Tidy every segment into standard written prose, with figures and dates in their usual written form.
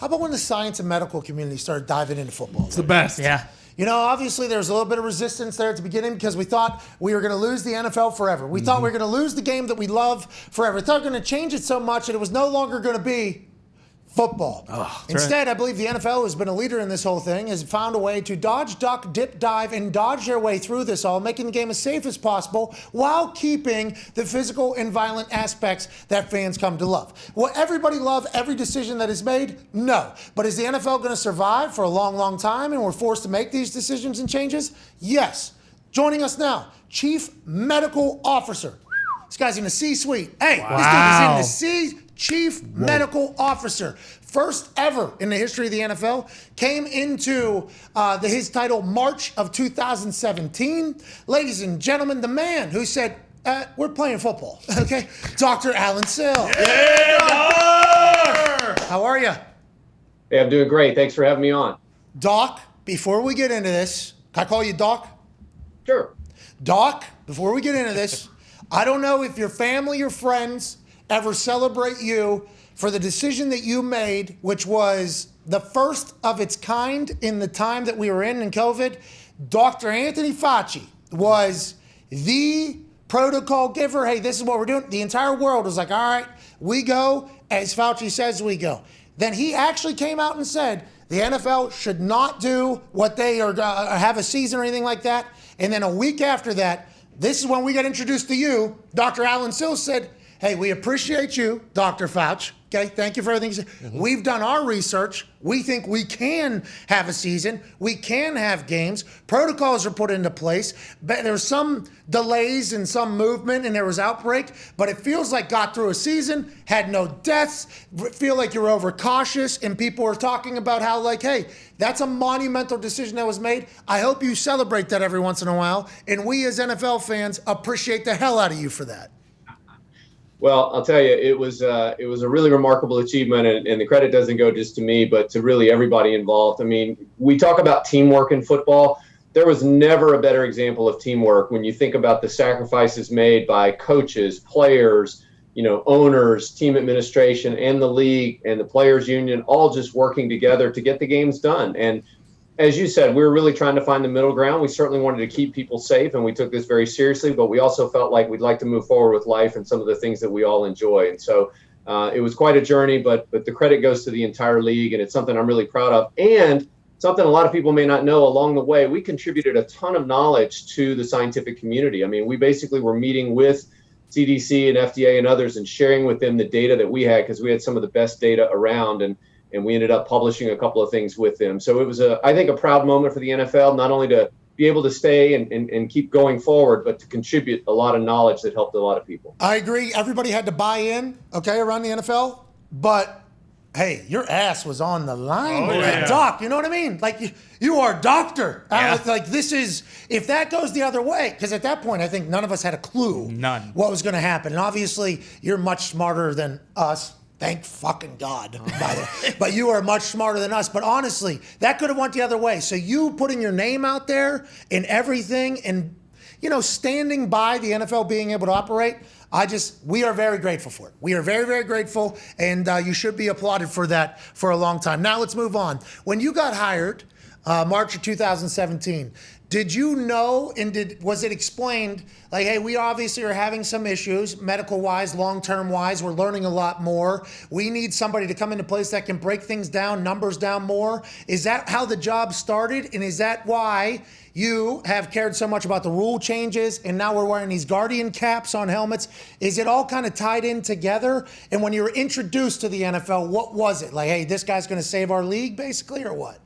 How about when the science and medical community started diving into football? It's the best. Yeah. You know, obviously there was a little bit of resistance there at the beginning because we thought we were going to lose the NFL forever. We thought we were going to lose the game that we love forever. We thought we were going to change it so much that it was no longer going to be football. Instead, I believe the NFL has been a leader in this whole thing, has found a way to dodge, duck, dip, dive, and dodge their way through this all, making the game as safe as possible while keeping the physical and violent aspects that fans come to love. Will everybody love every decision that is made? No. But is the NFL going to survive for a long, long time and we're forced to make these decisions and changes? Yes. Joining us now, Chief Medical Officer. This guy's in the C-suite. Hey, this dude is in the Chief Medical Officer. First ever in the history of the NFL. Came into his title March of 2017. Ladies and gentlemen, the man who said, we're playing football, okay? Dr. Alan Sills. Yeah, How are you? Hey, I'm doing great. Thanks for having me on. Doc, before we get into this, can I call you Doc? Sure. Doc, before we get into this, I don't know if your family or friends ever celebrate you for the decision that you made, which was the first of its kind in the time that we were in COVID. Dr. Anthony Fauci was the protocol giver. Hey, this is what we're doing. The entire world was like, all right, we go as Fauci says we go. Then he actually came out and said the NFL should not do what they are have a season or anything like that. And then a week after that, this is when we got introduced to you. Dr. Alan Sills said, hey, we appreciate you, Dr. Fauci. Okay, thank you for everything. We've done our research. We think we can have a season. We can have games. Protocols are put into place. But there's some delays and some movement, and there was outbreak. But it feels like got through a season, had no deaths. Feel like you're overcautious, and people are talking about how, like, hey, that's a monumental decision that was made. I hope you celebrate that every once in a while, and we as NFL fans appreciate the hell out of you for that. Well, I'll tell you, it was a really remarkable achievement, and the credit doesn't go just to me, but to really everybody involved. I mean, we talk about teamwork in football. There was never a better example of teamwork when you think about the sacrifices made by coaches, players, owners, team administration, and the league and the players union, all just working together to get the games done. And as you said, we were really trying to find the middle ground. We certainly wanted to keep people safe, and we took this very seriously, but we also felt like we'd like to move forward with life and some of the things that we all enjoy. And so it was quite a journey, but the credit goes to the entire league, and it's something I'm really proud of. And something a lot of people may not know along the way, we contributed a ton of knowledge to the scientific community. I mean, we basically were meeting with CDC and FDA and others and sharing with them the data that we had, because we had some of the best data around, and we ended up publishing a couple of things with them. So it was, I think, a proud moment for the NFL, not only to be able to stay and keep going forward, but to contribute a lot of knowledge that helped a lot of people. I agree. Everybody had to buy in, okay, around the NFL. But, hey, your ass was on the line with that doc. You know what I mean? Like, you are a doctor. Yeah. Like, this is, if that goes the other way, because at that point, I think none of us had a clue what was going to happen. And obviously, you're much smarter than us. Thank fucking God, by the way. But you are much smarter than us. But honestly, that could have went the other way. So you putting your name out there and everything and, standing by the NFL being able to operate, we are very grateful for it. We are very, very grateful, and you should be applauded for that for a long time. Now let's move on. When you got hired, March of 2017, did you know, and was it explained, like, hey, we obviously are having some issues, medical-wise, long-term-wise, we're learning a lot more. We need somebody to come into place that can break things down, numbers down more. Is that how the job started, and is that why you have cared so much about the rule changes, and now we're wearing these Guardian caps on helmets? Is it all kind of tied in together? And when you were introduced to the NFL, what was it? Like, hey, this guy's going to save our league, basically, or what?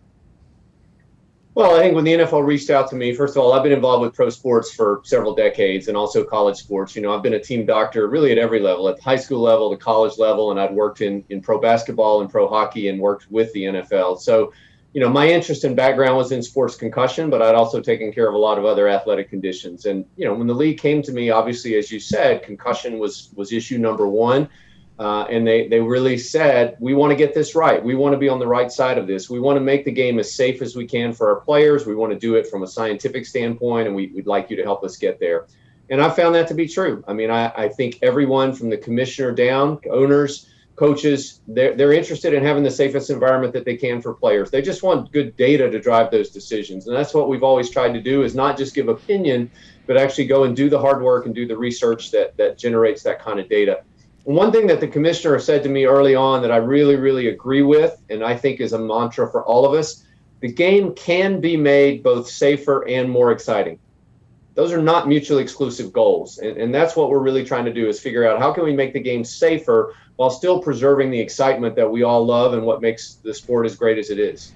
Well, I think when the NFL reached out to me, first of all, I've been involved with pro sports for several decades and also college sports. I've been a team doctor really at every level, at the high school level, the college level, and I'd worked in pro basketball and pro hockey and worked with the NFL. So, my interest and background was in sports concussion, but I'd also taken care of a lot of other athletic conditions. And, when the league came to me, obviously, as you said, concussion was issue number one. And they really said, we want to get this right. We want to be on the right side of this. We want to make the game as safe as we can for our players. We want to do it from a scientific standpoint, and we'd like you to help us get there. And I found that to be true. I mean, I think everyone from the commissioner down, owners, coaches, they're interested in having the safest environment that they can for players. They just want good data to drive those decisions. And that's what we've always tried to do, is not just give opinion, but actually go and do the hard work and do the research that generates that kind of data. And one thing that the commissioner said to me early on that I really, really agree with, and I think is a mantra for all of us, the game can be made both safer and more exciting. Those are not mutually exclusive goals. And that's what we're really trying to do, is figure out how can we make the game safer while still preserving the excitement that we all love and what makes the sport as great as it is.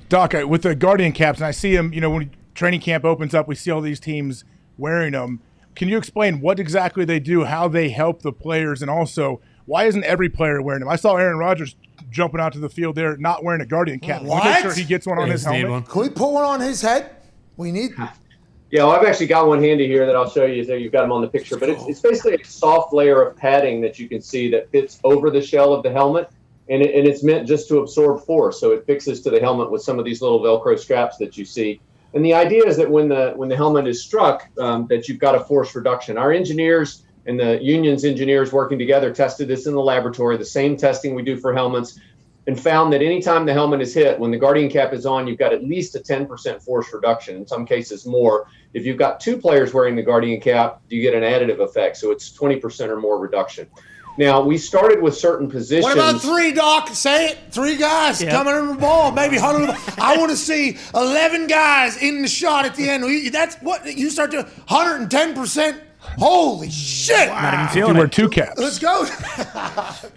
Doc, with the Guardian caps, and I see them, when training camp opens up, we see all these teams wearing them. Can you explain what exactly they do, how they help the players, and also why isn't every player wearing them? I saw Aaron Rodgers jumping out to the field there not wearing a Guardian cap. What? Can we make sure he gets one on his helmet? Can we put one on his head? We need. Yeah, well, I've actually got one handy here that I'll show you. There, you've got them on the picture, but it's basically a soft layer of padding that you can see that fits over the shell of the helmet, and it's meant just to absorb force. So it fixes to the helmet with some of these little Velcro straps that you see. And the idea is that when the helmet is struck, that you've got a force reduction. Our engineers and the union's engineers working together tested this in the laboratory, the same testing we do for helmets, and found that anytime the helmet is hit, when the Guardian cap is on, you've got at least a 10% force reduction, in some cases more. If you've got two players wearing the Guardian cap, you get an additive effect, so it's 20% or more reduction. Now, we started with certain positions. What about three, Doc? Say it. Three guys coming in the ball, maybe 100. I want to see 11 guys in the shot at the end. That's what you start to 110%. Holy shit! Wow. Not even feeling wear two caps. Let's go.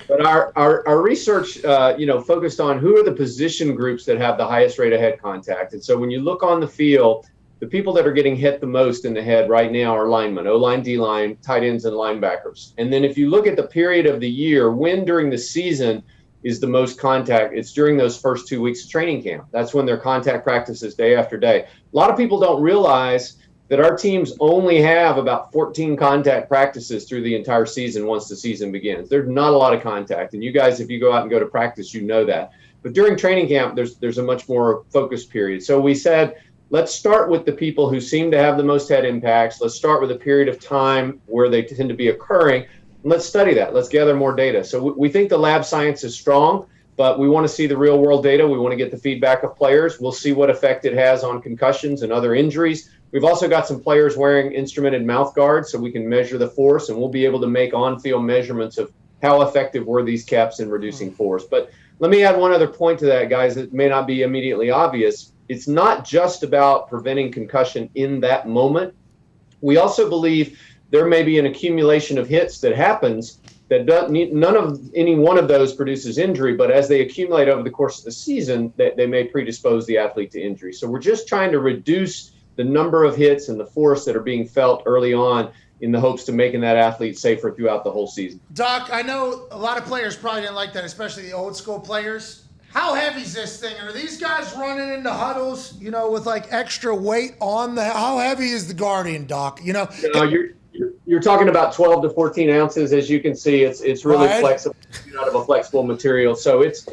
But our research, focused on who are the position groups that have the highest rate of head contact. And so when you look on the field, the people that are getting hit the most in the head right now are linemen, O-line, D-line, tight ends, and linebackers. And then if you look at the period of the year, when during the season is the most contact, it's during those first 2 weeks of training camp. That's when their contact practices day after day. A lot of people don't realize that our teams only have about 14 contact practices through the entire season once the season begins. There's not a lot of contact. And you guys, if you go out and go to practice, you know that. But during training camp, there's a much more focused period. So we said, let's start with the people who seem to have the most head impacts. Let's start with a period of time where they tend to be occurring. And let's study that. Let's gather more data. So we think the lab science is strong, but we want to see the real world data. We want to get the feedback of players. We'll see what effect it has on concussions and other injuries. We've also got some players wearing instrumented mouth guards so we can measure the force, and we'll be able to make on-field measurements of how effective were these caps in reducing force. But let me add one other point to that, guys, that may not be immediately obvious. It's not just about preventing concussion in that moment. We also believe there may be an accumulation of hits that happens that none of any one of those produces injury, but as they accumulate over the course of the season, they may predispose the athlete to injury. So we're just trying to reduce the number of hits and the force that are being felt early on in the hopes to making that athlete safer throughout the whole season. Doc, I know a lot of players probably didn't like that, especially the old school players. How heavy is this thing? Are these guys running into huddles, with like extra weight on the? How heavy is the Guardian, Doc? You're talking about 12 to 14 ounces. As you can see, it's really flexible, out of a flexible material. So it's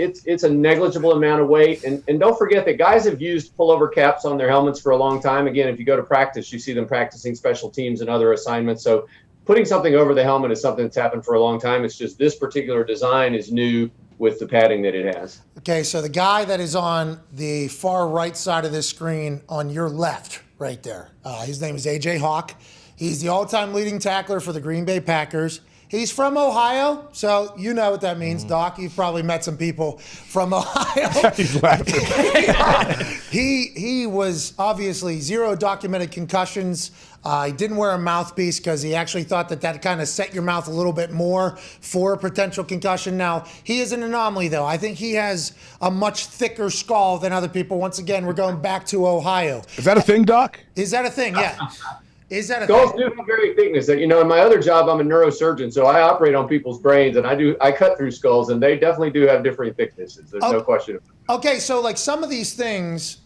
a negligible amount of weight. And don't forget that guys have used pullover caps on their helmets for a long time. Again, if you go to practice, you see them practicing special teams and other assignments. So putting something over the helmet is something that's happened for a long time. It's just this particular design is new with the padding that it has. Okay, so the guy that is on the far right side of this screen on your left, right there, his name is A.J. Hawk. He's the all-time leading tackler for the Green Bay Packers. He's from Ohio, so you know what that means, Doc. You've probably met some people from Ohio. He's laughing. He was obviously zero documented concussions. He didn't wear a mouthpiece because he actually thought that kind of set your mouth a little bit more for a potential concussion. Now, he is an anomaly, though. I think he has a much thicker skull than other people. Once again, we're going back to Ohio. Is that a thing, Doc? Is that a thing? Yeah. Is that a Skulls thing? do have very thickness. In my other job, I'm a neurosurgeon, so I operate on people's brains, and I cut through skulls, and they definitely do have different thicknesses. There's no question about it. Okay, so like some of these things,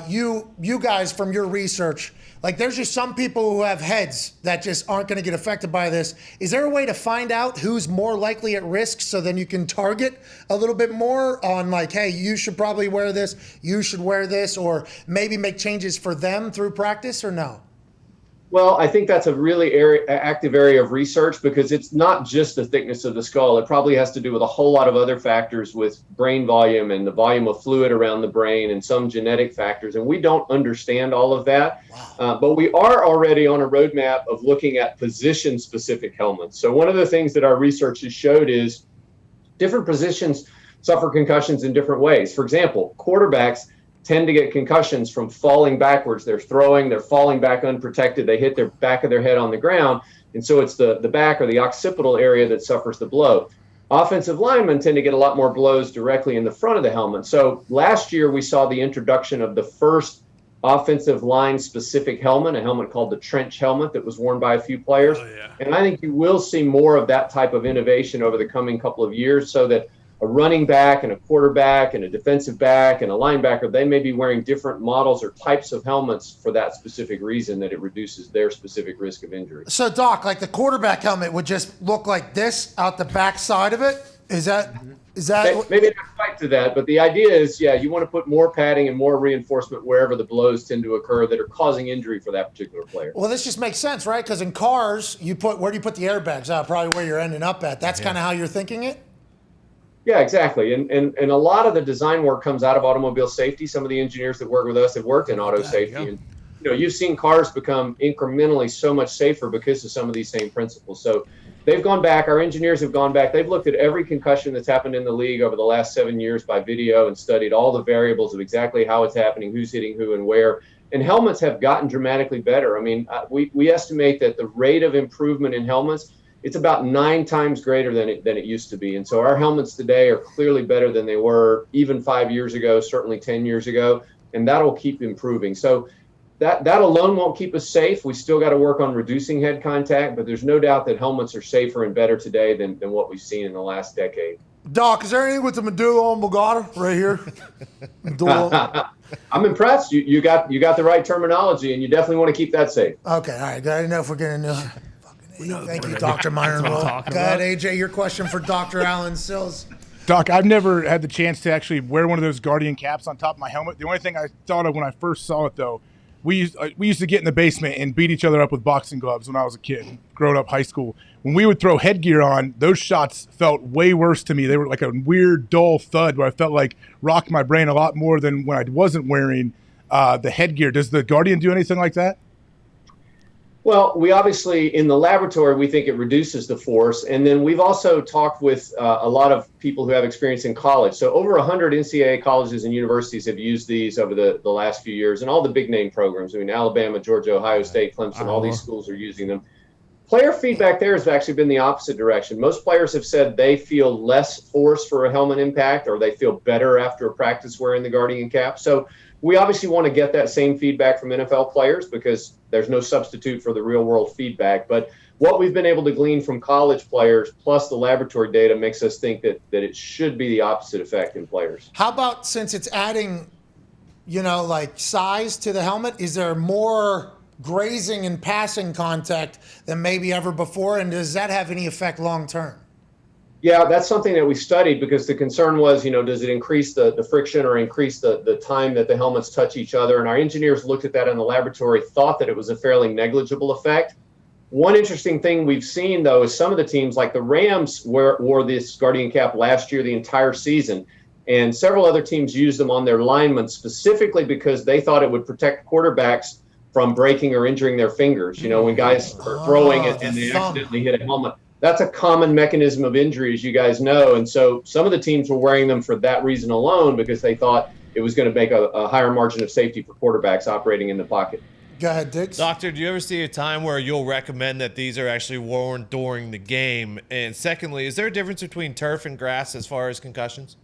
you guys from your research, like there's just some people who have heads that just aren't going to get affected by this. Is there a way to find out who's more likely at risk so then you can target a little bit more on like, hey, you should probably wear this, you should wear this, or maybe make changes for them through practice, or no? Well, I think that's a really active area of research, because it's not just the thickness of the skull. It probably has to do with a whole lot of other factors, with brain volume and the volume of fluid around the brain and some genetic factors. And we don't understand all of that. Wow. But we are already on a roadmap of looking at position-specific helmets. So one of the things that our research has showed is different positions suffer concussions in different ways. For example, quarterbacks tend to get concussions from falling backwards. They're throwing, they're falling back unprotected, they hit their back of their head on the ground, and so it's the back or the occipital area that suffers the blow. Offensive linemen tend to get a lot more blows directly in the front of the helmet. So last year we saw the introduction of the first offensive line specific helmet, a helmet called the trench helmet that was worn by a few players. Oh, yeah. And I think you will see more of that type of innovation over the coming couple of years, so that a running back and a quarterback and a defensive back and a linebacker, they may be wearing different models or types of helmets for that specific reason, that it reduces their specific risk of injury. So, Doc, like the quarterback helmet would just look like this out the back side of it? Is that maybe not quite to that, but the idea is, yeah, you want to put more padding and more reinforcement wherever the blows tend to occur that are causing injury for that particular player. Well, this just makes sense, right? Because in cars, where do you put the airbags? Probably where you're ending up at. That's kind of how you're thinking it? Yeah, exactly. And a lot of the design work comes out of automobile safety. Some of the engineers that work with us have worked in auto safety. And, you've seen cars become incrementally so much safer because of some of these same principles. So they've gone back. Our engineers have gone back. They've looked at every concussion that's happened in the league over the last 7 years by video and studied all the variables of exactly how it's happening, who's hitting who and where. And helmets have gotten dramatically better. I mean, we estimate that the rate of improvement in helmets, it's about 9 times greater than it used to be. And so our helmets today are clearly better than they were even 5 years ago, certainly 10 years ago, and that'll keep improving. So that alone won't keep us safe. We still got to work on reducing head contact, but there's no doubt that helmets are safer and better today than what we've seen in the last decade. Doc, is there anything with the medulla oblongata right here? I'm impressed. You got the right terminology, and you definitely want to keep that safe. Okay, all right. I didn't know if we're getting into Thank you, Dr. Myron. Go ahead, AJ, your question for Dr. Alan Sills. Doc, I've never had the chance to actually wear one of those Guardian caps on top of my helmet. The only thing I thought of when I first saw it, though, we used to get in the basement and beat each other up with boxing gloves when I was a kid, growing up high school. When we would throw headgear on, those shots felt way worse to me. They were like a weird, dull thud where I felt like rocked my brain a lot more than when I wasn't wearing the headgear. Does the Guardian do anything like that? Well, we obviously, in the laboratory, we think it reduces the force. And then we've also talked with a lot of people who have experience in college. So over 100 NCAA colleges and universities have used these over the last few years, and all the big name programs. I mean, Alabama, Georgia, Ohio State, Clemson, all these schools are using them. Player feedback there has actually been the opposite direction. Most players have said they feel less force for a helmet impact, or they feel better after a practice wearing the Guardian cap. So we obviously want to get that same feedback from NFL players, because there's no substitute for the real world feedback. But what we've been able to glean from college players plus the laboratory data makes us think that it should be the opposite effect in players. How about, since it's adding, like size to the helmet, is there more grazing and passing contact than maybe ever before? And does that have any effect long term? Yeah, that's something that we studied, because the concern was, does it increase the friction or increase the time that the helmets touch each other? And our engineers looked at that in the laboratory, thought that it was a fairly negligible effect. One interesting thing we've seen, though, is some of the teams, like the Rams, wore this Guardian cap last year, the entire season. And several other teams used them on their linemen specifically because they thought it would protect quarterbacks from breaking or injuring their fingers. When guys are throwing it and they accidentally hit a helmet. That's a common mechanism of injury, as you guys know. And so some of the teams were wearing them for that reason alone, because they thought it was going to make a higher margin of safety for quarterbacks operating in the pocket. Go ahead, Diggs. Doctor, do you ever see a time where you'll recommend that these are actually worn during the game? And secondly, is there a difference between turf and grass as far as concussions?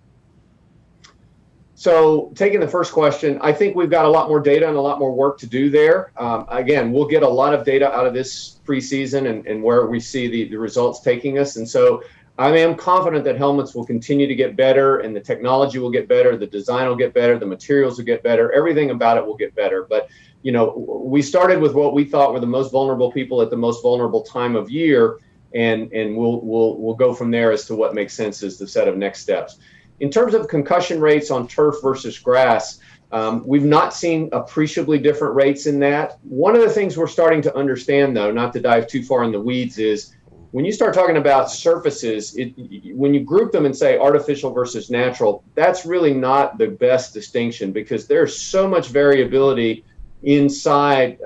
So taking the first question, I think we've got a lot more data and a lot more work to do there. Again, we'll get a lot of data out of this preseason and where we see the results taking us. And so I am confident that helmets will continue to get better, and the technology will get better, the design will get better, the materials will get better, everything about it will get better. But, we started with what we thought were the most vulnerable people at the most vulnerable time of year, and we'll go from there as to what makes sense as the set of next steps. In terms of concussion rates on turf versus grass, We've not seen appreciably different rates in that. One of the things we're starting to understand, though, not to dive too far in the weeds, is when you start talking about surfaces, when you group them and say artificial versus natural, that's really not the best distinction, because there's so much variability inside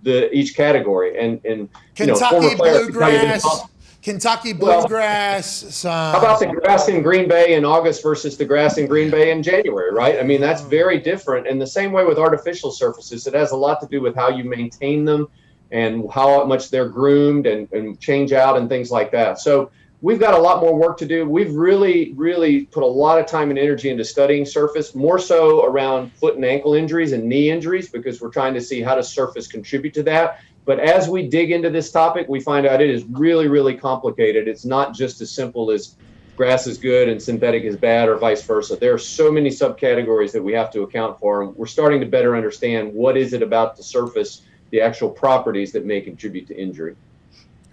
each category. And Kentucky bluegrass, Kentucky bluegrass. How about the grass in Green Bay in August versus the grass in Green Bay in January, right? I mean, that's very different. And the same way with artificial surfaces, it has a lot to do with how you maintain them and how much they're groomed and change out and things like that. So we've got a lot more work to do. We've really, really put a lot of time and energy into studying surface, more so around foot and ankle injuries and knee injuries, because we're trying to see how does surface contribute to that. But as we dig into this topic, we find out it is really, really complicated. It's not just as simple as grass is good and synthetic is bad, or vice versa. There are so many subcategories that we have to account for, and we're starting to better understand what is it about the surface, the actual properties that may contribute to injury.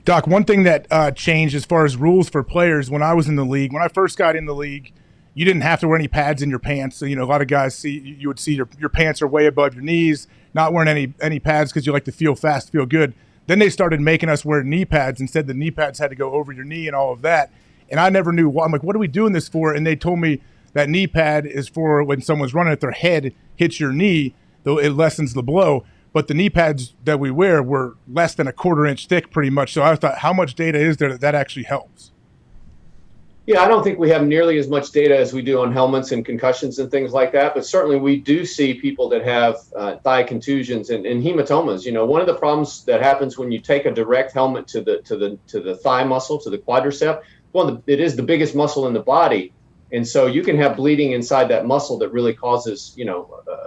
Doc, one thing that changed as far as rules for players when I was in the league, when I first got in the league, you didn't have to wear any pads in your pants. So, a lot of guys you would see your pants are way above your knees, not wearing any pads because you like to feel fast, feel good. Then they started making us wear knee pads and said the knee pads had to go over your knee and all of that. And I never knew why. I'm like, what are we doing this for? And they told me that knee pad is for when someone's running, if their head hits your knee, though it lessens the blow. But the knee pads that we wear were less than a 1/4 inch thick pretty much. So I thought, how much data is there that actually helps? Yeah, I don't think we have nearly as much data as we do on helmets and concussions and things like that. But certainly we do see people that have thigh contusions and hematomas. One of the problems that happens when you take a direct helmet to the thigh muscle, to the quadricep, it is the biggest muscle in the body. And so you can have bleeding inside that muscle that really causes,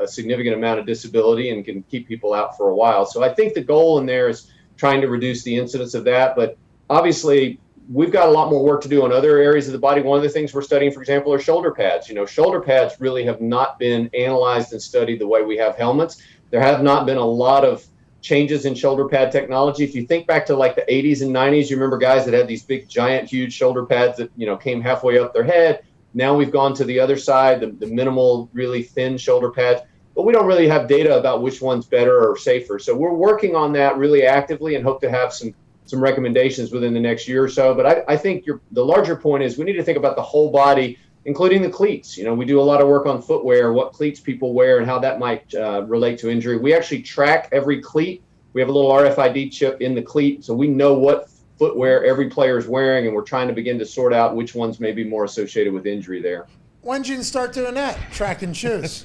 a significant amount of disability and can keep people out for a while. So I think the goal in there is trying to reduce the incidence of that. But obviously, we've got a lot more work to do on other areas of the body. One of the things we're studying, for example, are shoulder pads. Shoulder pads really have not been analyzed and studied the way we have helmets. There have not been a lot of changes in shoulder pad technology. If you think back to like the 80s and 90s, you remember guys that had these big, giant, huge shoulder pads that, came halfway up their head. Now we've gone to the other side, the minimal, really thin shoulder pads, but we don't really have data about which one's better or safer. So we're working on that really actively and hope to have some recommendations within the next year or so. But I think the larger point is we need to think about the whole body, including the cleats. We do a lot of work on footwear, what cleats people wear and how that might relate to injury. We actually track every cleat. We have a little RFID chip in the cleat, so we know what footwear every player is wearing, and we're trying to begin to sort out which ones may be more associated with injury there. When did you start doing that, tracking shoes?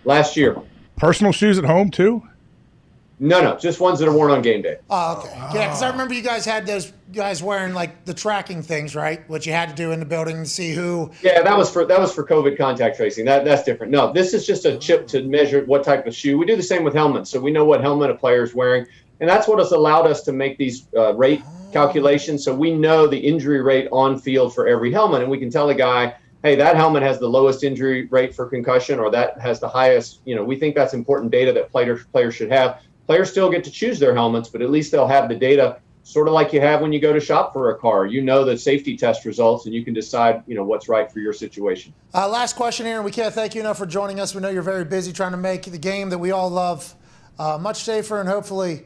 Last year. Personal shoes at home too? No, just ones that are worn on game day. Oh, okay. Yeah, because I remember you guys had those guys wearing like the tracking things, right? What you had to do in the building to see who. Yeah, that was for COVID contact tracing. That's different. No, this is just a chip to measure what type of shoe. We do the same with helmets, so we know what helmet a player is wearing, and that's what has allowed us to make these rate calculations. So we know the injury rate on field for every helmet, and we can tell a guy, hey, that helmet has the lowest injury rate for concussion, or that has the highest. We think that's important data that players should have. Players still get to choose their helmets, but at least they'll have the data, sort of like you have when you go to shop for a car. The safety test results, and you can decide, what's right for your situation. Last question here, and we can't thank you enough for joining us. We know you're very busy trying to make the game that we all love much safer and hopefully,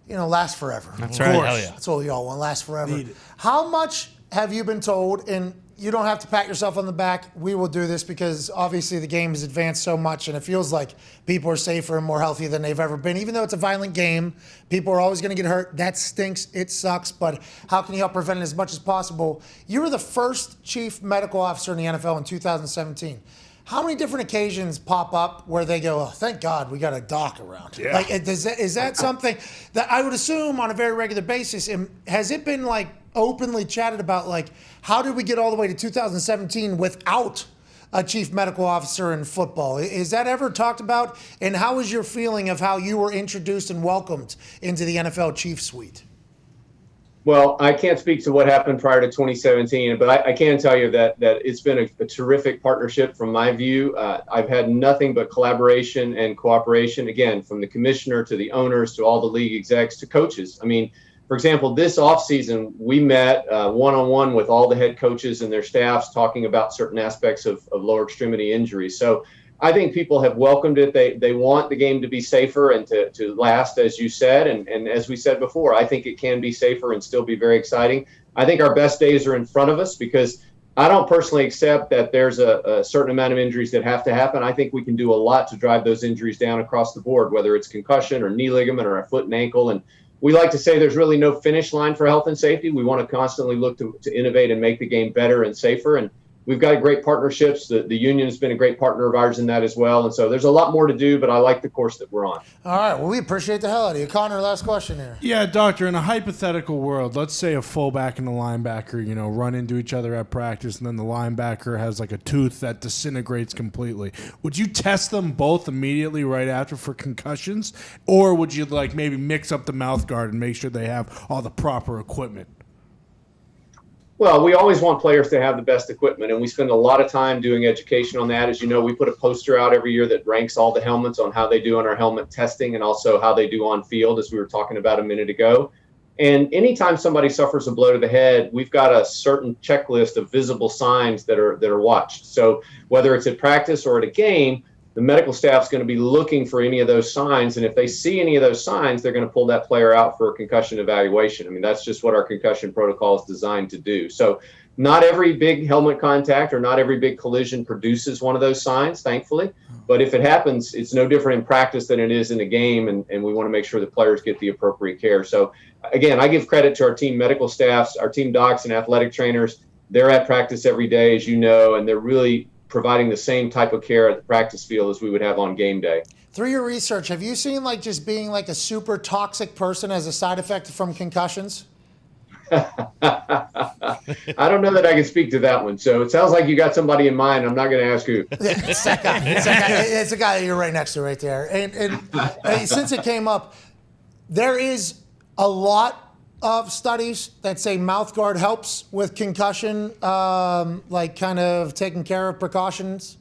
last forever. That's right. Hell yeah. That's what we all want, last forever. How much have you been told, and you don't have to pat yourself on the back, we will do this because obviously the game has advanced so much and it feels like people are safer and more healthy than they've ever been. Even though it's a violent game, people are always going to get hurt. That stinks. It sucks. But how can you help prevent it as much as possible? You were the first chief medical officer in the NFL in 2017. How many different occasions pop up where they go, oh, thank God we got a doc around? Yeah. Is that something that I would assume on a very regular basis? And has it been openly chatted about, how did we get all the way to 2017 without a chief medical officer in football? Is that ever talked about? And how is your feeling of how you were introduced and welcomed into the NFL chief suite? Well, I can't speak to what happened prior to 2017, but I can tell you that it's been a terrific partnership from my view. I've had nothing but collaboration and cooperation, again, from the commissioner to the owners to all the league execs to coaches. I mean, for example, this offseason, we met one-on-one with all the head coaches and their staffs talking about certain aspects of lower extremity injuries. So I think people have welcomed it. They want the game to be safer and to last, as you said. And as we said before, I think it can be safer and still be very exciting. I think our best days are in front of us because I don't personally accept that there's a certain amount of injuries that have to happen. I think we can do a lot to drive those injuries down across the board, whether it's concussion or knee ligament or a foot and ankle. And we like to say there's really no finish line for health and safety. We want to constantly look to innovate and make the game better and safer. And we've got great partnerships. The union has been a great partner of ours in that as well. And so there's a lot more to do, but I like the course that we're on. All right. Well, we appreciate the hell out of you. Connor, last question here. Yeah, doctor, in a hypothetical world, let's say a fullback and a linebacker, run into each other at practice, and then the linebacker has like a tooth that disintegrates completely. Would you test them both immediately right after for concussions? Or would you maybe mix up the mouth guard and make sure they have all the proper equipment? Well, we always want players to have the best equipment, and we spend a lot of time doing education on that. As you know, we put a poster out every year that ranks all the helmets on how they do on our helmet testing and also how they do on field, as we were talking about a minute ago. And anytime somebody suffers a blow to the head, we've got a certain checklist of visible signs that are watched. So whether it's at practice or at a game, the medical staff's going to be looking for any of those signs. And if they see any of those signs, they're going to pull that player out for a concussion evaluation. I mean, that's just what our concussion protocol is designed to do. So not every big helmet contact or not every big collision produces one of those signs, thankfully. But if it happens, it's no different in practice than it is in a game. And we want to make sure the players get the appropriate care. So again, I give credit to our team medical staffs, our team docs and athletic trainers. They're at practice every day, as you know, and they're really providing the same type of care at the practice field as we would have on game day. Through your research, have you seen just being a super toxic person as a side effect from concussions? I don't know that I can speak to that one. So it sounds like you got somebody in mind. I'm not going to ask who. It's that guy. It's the guy that you're right next to right there. And since it came up, there is a lot of studies that say mouth guard helps with concussion, kind of taking care of precautions.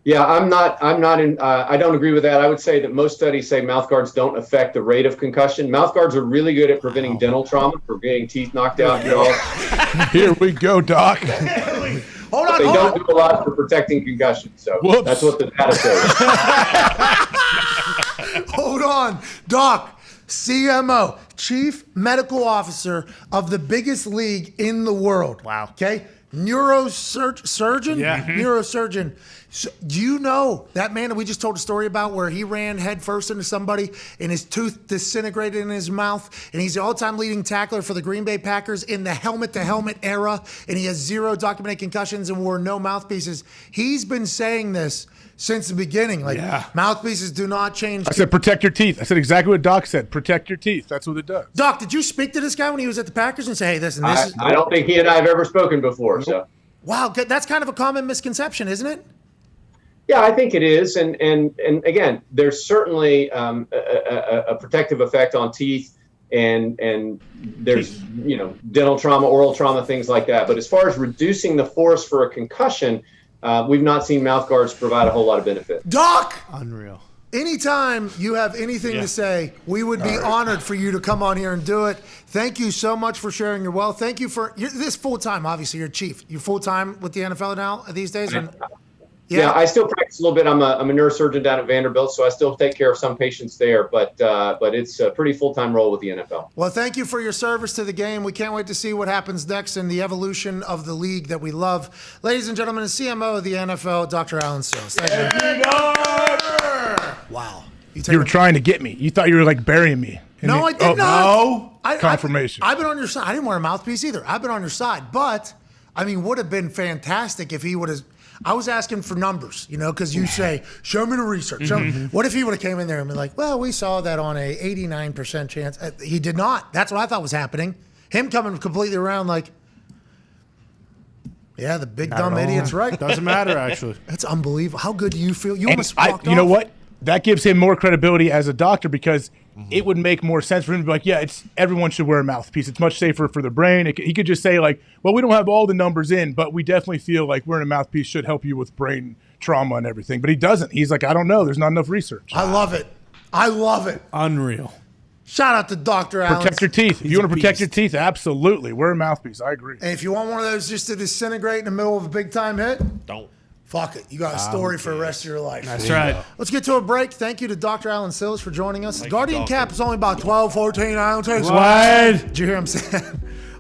Yeah, I don't agree with that. I would say that most studies say mouth guards don't affect the rate of concussion. Mouth guards are really good at preventing dental trauma, for getting teeth knocked out. Here we go, Doc. Hold on. They don't do a lot for protecting concussion. So that's what the data says. Hold on, Doc. CMO, Chief Medical Officer of the biggest league in the world. Wow. Okay? Neurosurgeon? Yeah. Neurosurgeon. So, do you know that man that we just told a story about where he ran headfirst into somebody and his tooth disintegrated in his mouth, and he's the all-time leading tackler for the Green Bay Packers in the helmet-to-helmet era, and he has 0 documented concussions and wore no mouthpieces. He's been saying this since the beginning. Mouthpieces do not change. I said protect your teeth. I said exactly what Doc said. Protect your teeth. That's what it does. Doc, did you speak to this guy when he was at the Packers and say, hey, this is... I don't think he and I have ever spoken before. So. Wow, that's kind of a common misconception, isn't it? Yeah, I think it is. And again, there's certainly a protective effect on teeth and there's, dental trauma, oral trauma, things like that. But as far as reducing the force for a concussion, we've not seen mouth guards provide a whole lot of benefit. Doc! Unreal. Anytime you have anything to say, we would be honored for you to come on here and do it. Thank you so much for sharing your wealth. Thank you for this full-time, obviously, you're chief. You're full-time with the NFL now these days? Yeah, I still practice a little bit. I'm a neurosurgeon down at Vanderbilt, so I still take care of some patients there, but it's a pretty full-time role with the NFL. Well, thank you for your service to the game. We can't wait to see what happens next in the evolution of the league that we love. Ladies and gentlemen, the CMO of the NFL, Dr. Alan Sills. Thank you. Wow. You were trying to get me. You thought you were burying me. No, I did not. No. Confirmation. I've been on your side. I didn't wear a mouthpiece either. I've been on your side. But, would have been fantastic if he would have. I was asking for numbers, because you say, show me the research. What if he would have came in there and been like, well, we saw that on a 89% chance. He did not. That's what I thought was happening. Him coming completely around yeah, the big dumb idiot's right. Doesn't matter, actually. That's unbelievable. How good do you feel? You And almost walked you know off. what? That gives him more credibility as a doctor because it would make more sense for him to be like, yeah, everyone should wear a mouthpiece. It's much safer for the brain. He could just say well, we don't have all the numbers in, but we definitely feel like wearing a mouthpiece should help you with brain trauma and everything. But he doesn't. He's like, I don't know. There's not enough research. I love it. I love it. Unreal. Shout out to Dr. Allen. Protect your teeth. If you want to protect your teeth, absolutely. Wear a mouthpiece. I agree. And if you want one of those just to disintegrate in the middle of a big time hit, Don't. Fuck it. You got a story for the rest of your life. That's right. Let's get to a break. Thank you to Dr. Alan Sills for joining us. Thank Guardian you, cap is only about 12, 14 ounces. What? Did you hear him saying?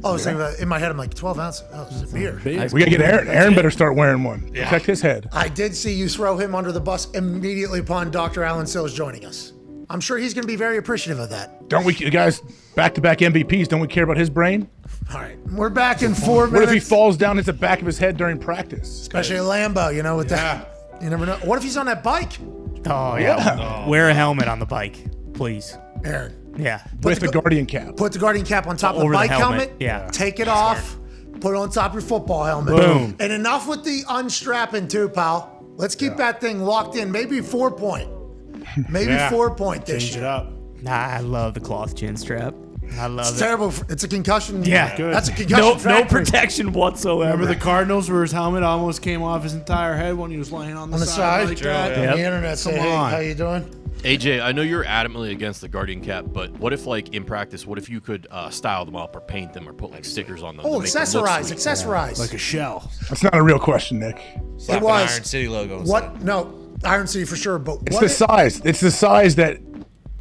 I was thinking about it in my head. I'm like, 12 ounces. Oh, this is a beer. We gotta get Aaron. Aaron better start wearing one. Protect his head. I did see you throw him under the bus immediately upon Dr. Alan Sills joining us. I'm sure he's going to be very appreciative of that. Don't we, you guys, back-to-back MVPs? Don't we care about his brain? All right, we're back in 4 minutes. What if he falls down, hits the back of his head during practice? Especially a Lambo, you know, with that. You never know. What if he's on that bike? Oh, yeah. Wear a helmet on the bike, please. Aaron, Yeah. With the Guardian cap. put the Guardian cap on top of the Over the bike helmet, helmet. yeah. Take it off. Put it on top of your football helmet. Boom. And enough with the unstrapping too, pal. Let's keep that thing locked in. Maybe 4-point. Maybe 4-point this Change year. it up. Nah, I love the cloth chin strap. I love It's it. terrible. It's a concussion. Yeah. Good. That's a concussion. No factory. protection whatsoever. Remember the Cardinals where his helmet almost came off his entire head when he was laying on the, On the side. like Sure, that? On the internet say, Come hey, on. how you doing? AJ, I know you're adamantly against the Guardian cap, but what if, like, in practice, what if you could style them up or paint them or put, like, stickers on them? Oh, to make them look accessorize, sweet? accessorize. Like a shell. That's not a real question, Nick. Slap It an was. Iron City logo. What? No, Iron City for sure. But It's what? the size. It's the size that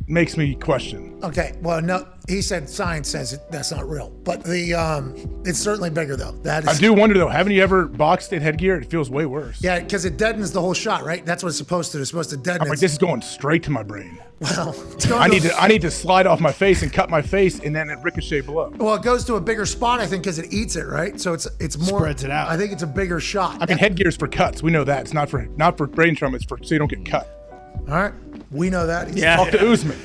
makes me question. Okay, well, no, he said science says that's not real, but it's certainly bigger though. That is, I do wonder, though, haven't you ever boxed in headgear? It feels way worse. yeah, because it deadens the whole shot, right? That's what it's supposed to do. It's supposed to deaden. I'm like, this is going straight to my brain. Well, it's going I need to slide off my face and cut my face, and then it ricochet below. Well, it goes to a bigger spot, I think, because it eats it, right? So it's more Spreads it out. I think it's a bigger shot. I mean, headgear's for cuts. We know that. It's not for brain trauma. It's for so you don't get cut. All right, we know that. Yeah. Talk to Usman.